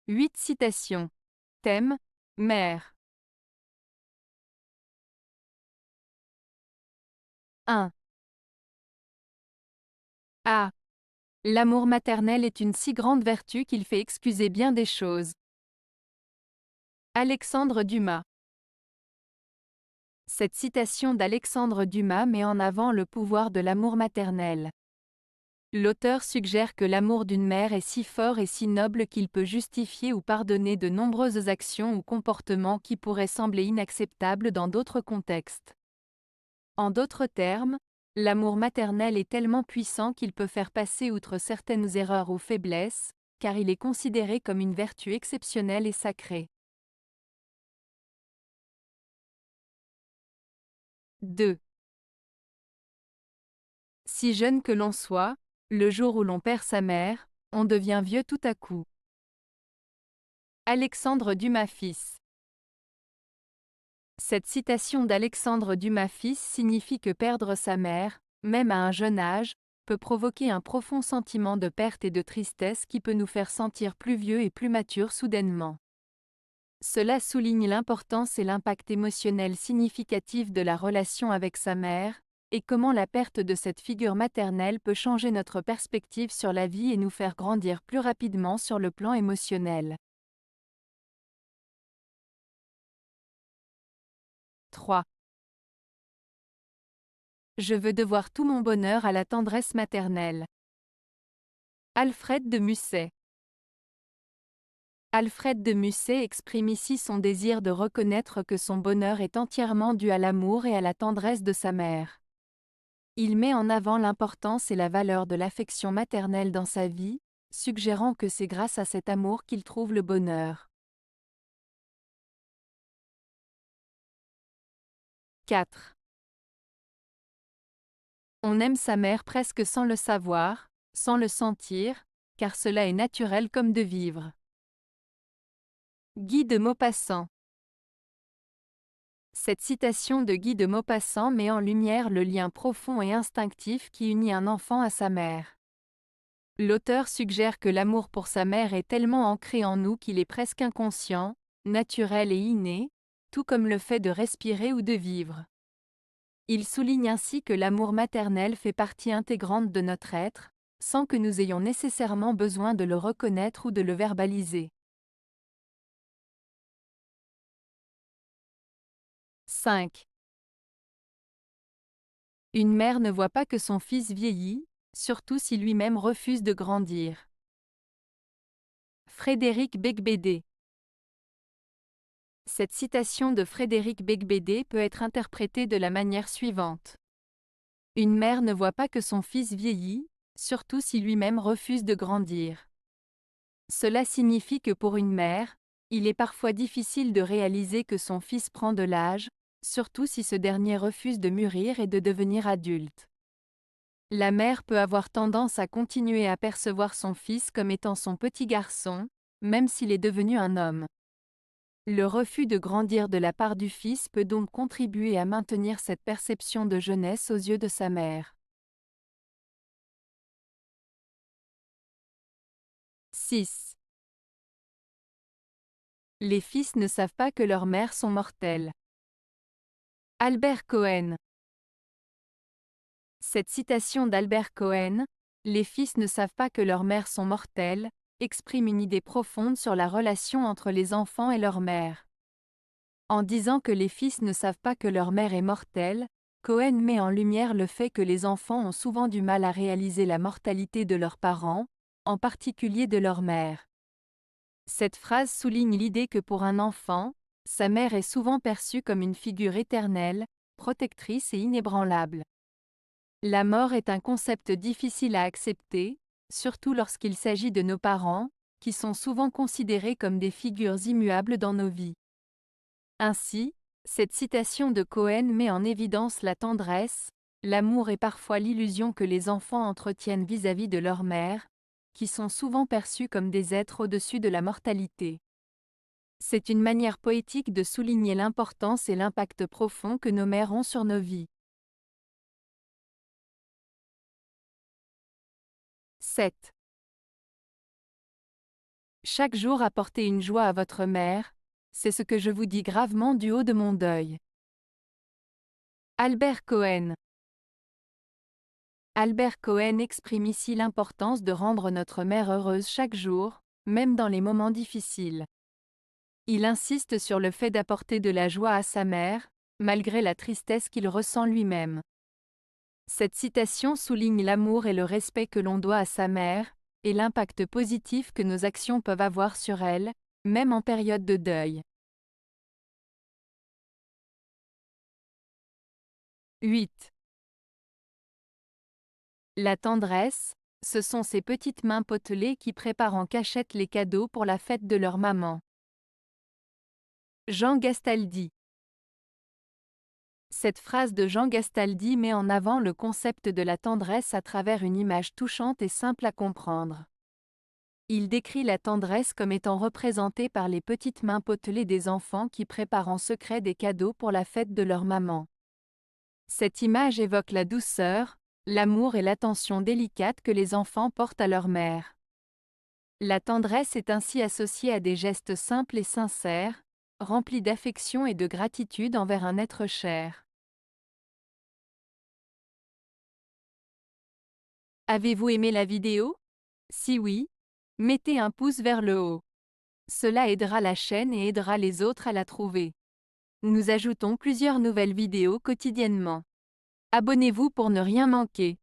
8 citations. Thème: mère. 1. A. L'amour maternel est une si grande vertu qu'il fait excuser bien des choses. Alexandre Dumas. Cette citation d'Alexandre Dumas met en avant le pouvoir de l'amour maternel. L'auteur suggère que l'amour d'une mère est si fort et si noble qu'il peut justifier ou pardonner de nombreuses actions ou comportements qui pourraient sembler inacceptables dans d'autres contextes. En d'autres termes, l'amour maternel est tellement puissant qu'il peut faire passer outre certaines erreurs ou faiblesses, car il est considéré comme une vertu exceptionnelle et sacrée. 2. Si jeune que l'on soit, le jour où l'on perd sa mère, on devient vieux tout à coup. Alexandre Dumas fils. Cette citation d'Alexandre Dumas fils signifie que perdre sa mère, même à un jeune âge, peut provoquer un profond sentiment de perte et de tristesse qui peut nous faire sentir plus vieux et plus matures soudainement. Cela souligne l'importance et l'impact émotionnel significatif de la relation avec sa mère, et comment la perte de cette figure maternelle peut changer notre perspective sur la vie et nous faire grandir plus rapidement sur le plan émotionnel. 3. Je veux devoir tout mon bonheur à la tendresse maternelle. Alfred de Musset. Alfred de Musset exprime ici son désir de reconnaître que son bonheur est entièrement dû à l'amour et à la tendresse de sa mère. Il met en avant l'importance et la valeur de l'affection maternelle dans sa vie, suggérant que c'est grâce à cet amour qu'il trouve le bonheur. 4. On aime sa mère presque sans le savoir, sans le sentir, car cela est naturel comme de vivre. Guy de Maupassant. Cette citation de Guy de Maupassant met en lumière le lien profond et instinctif qui unit un enfant à sa mère. L'auteur suggère que l'amour pour sa mère est tellement ancré en nous qu'il est presque inconscient, naturel et inné, tout comme le fait de respirer ou de vivre. Il souligne ainsi que l'amour maternel fait partie intégrante de notre être, sans que nous ayons nécessairement besoin de le reconnaître ou de le verbaliser. 5. Une mère ne voit pas que son fils vieillit, surtout si lui-même refuse de grandir. Frédéric Beigbeder. Cette citation de Frédéric Beigbeder peut être interprétée de la manière suivante. Une mère ne voit pas que son fils vieillit, surtout si lui-même refuse de grandir. Cela signifie que pour une mère, il est parfois difficile de réaliser que son fils prend de l'âge, surtout si ce dernier refuse de mûrir et de devenir adulte. La mère peut avoir tendance à continuer à percevoir son fils comme étant son petit garçon, même s'il est devenu un homme. Le refus de grandir de la part du fils peut donc contribuer à maintenir cette perception de jeunesse aux yeux de sa mère. 6. Les fils ne savent pas que leurs mères sont mortelles. Albert Cohen. Cette citation d'Albert Cohen, Les fils ne savent pas que leurs mères sont mortelles, exprime une idée profonde sur la relation entre les enfants et leur mère. En disant que les fils ne savent pas que leur mère est mortelle, Cohen met en lumière le fait que les enfants ont souvent du mal à réaliser la mortalité de leurs parents, en particulier de leur mère. Cette phrase souligne l'idée que pour un enfant, sa mère est souvent perçue comme une figure éternelle, protectrice et inébranlable. La mort est un concept difficile à accepter, surtout lorsqu'il s'agit de nos parents, qui sont souvent considérés comme des figures immuables dans nos vies. Ainsi, cette citation de Cohen met en évidence la tendresse, l'amour et parfois l'illusion que les enfants entretiennent vis-à-vis de leur mère, qui sont souvent perçus comme des êtres au-dessus de la mortalité. C'est une manière poétique de souligner l'importance et l'impact profond que nos mères ont sur nos vies. 7. Chaque jour apportez une joie à votre mère, c'est ce que je vous dis gravement du haut de mon deuil. Albert Cohen. Albert Cohen exprime ici l'importance de rendre notre mère heureuse chaque jour, même dans les moments difficiles. Il insiste sur le fait d'apporter de la joie à sa mère, malgré la tristesse qu'il ressent lui-même. Cette citation souligne l'amour et le respect que l'on doit à sa mère, et l'impact positif que nos actions peuvent avoir sur elle, même en période de deuil. 8. La tendresse, ce sont ces petites mains potelées qui préparent en cachette les cadeaux pour la fête de leur maman. Jean Gastaldi. Cette phrase de Jean Gastaldi met en avant le concept de la tendresse à travers une image touchante et simple à comprendre. Il décrit la tendresse comme étant représentée par les petites mains potelées des enfants qui préparent en secret des cadeaux pour la fête de leur maman. Cette image évoque la douceur, l'amour et l'attention délicate que les enfants portent à leur mère. La tendresse est ainsi associée à des gestes simples et sincères, remplis d'affection et de gratitude envers un être cher. Avez-vous aimé la vidéo? Si oui, mettez un pouce vers le haut. Cela aidera la chaîne et aidera les autres à la trouver. Nous ajoutons plusieurs nouvelles vidéos quotidiennement. Abonnez-vous pour ne rien manquer.